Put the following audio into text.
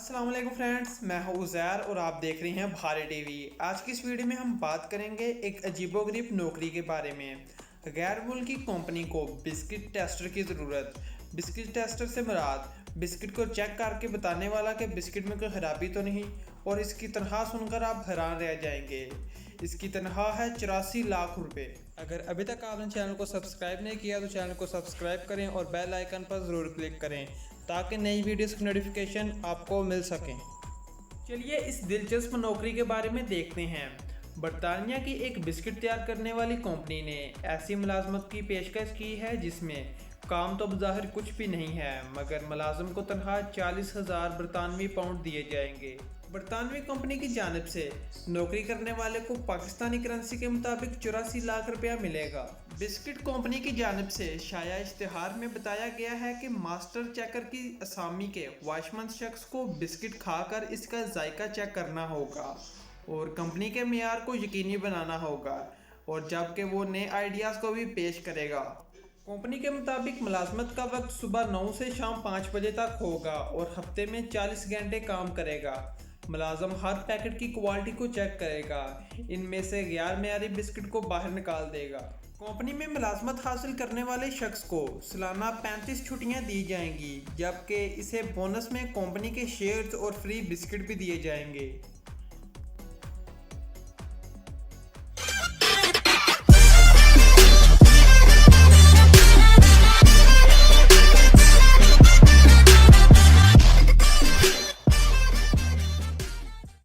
अस्सलाम वालेकुम फ्रेंड्स, मैं हूं उज़ैर और आप देख रहे हैं भारी टीवी। आज की इस वीडियो में हम बात करेंगे एक अजीबोगरीब नौकरी के बारे में। गैर मुल्की कंपनी को बिस्किट टेस्टर की ज़रूरत। बिस्किट टेस्टर से मुराद बिस्किट को चेक करके बताने वाला कि बिस्किट में कोई ख़राबी तो नहीं, और इसकी तनख्वाह सुनकर आप हैरान रह जाएंगे। इसकी तनख्वाह है 84 लाख रुपए। अगर अभी तक आपने चैनल को सब्सक्राइब नहीं किया तो चैनल को सब्सक्राइब करें और बेल आइकन पर ज़रूर क्लिक करें ताकि नई वीडियोस की नोटिफिकेशन आपको मिल सकें। चलिए इस दिलचस्प नौकरी के बारे में देखते हैं। बरतानिया की एक बिस्किट तैयार करने वाली कंपनी ने ऐसी मुलाजमत की पेशकश की है जिसमें काम तो बज़ाहिर कुछ भी नहीं है, मगर मुलाजिम को तनख्वाह 40,000 बरतानवी पाउंड दिए जाएंगे। बरतानवी कंपनी की जानिब से नौकरी करने वाले को पाकिस्तानी करेंसी के मुताबिक 84 लाख रुपया मिलेगा। बिस्किट कंपनी की जानिब से शाया इश्तिहार में बताया गया है कि मास्टर चेकर की असामी के वाशमंद शख्स को बिस्किट खाकर इसका जायका चेक करना होगा और कंपनी के मेयार को यकीनी बनाना होगा, और जबकि वो नए आइडियाज़ को भी पेश करेगा। कंपनी के मुताबिक मुलाजमत का वक्त सुबह 9 से शाम 5 बजे तक होगा और हफ्ते में 40 घंटे काम करेगा। मुलाजम हर पैकेट की क्वालिटी को चेक करेगा, इनमें से गैर मेयारी बिस्किट को बाहर निकाल देगा। कंपनी में मुलाजमत हासिल करने वाले शख्स को सालाना 35 छुट्टियां दी जाएंगी, जबकि इसे बोनस में कंपनी के शेयर्स और फ्री बिस्किट भी दिए जाएंगे।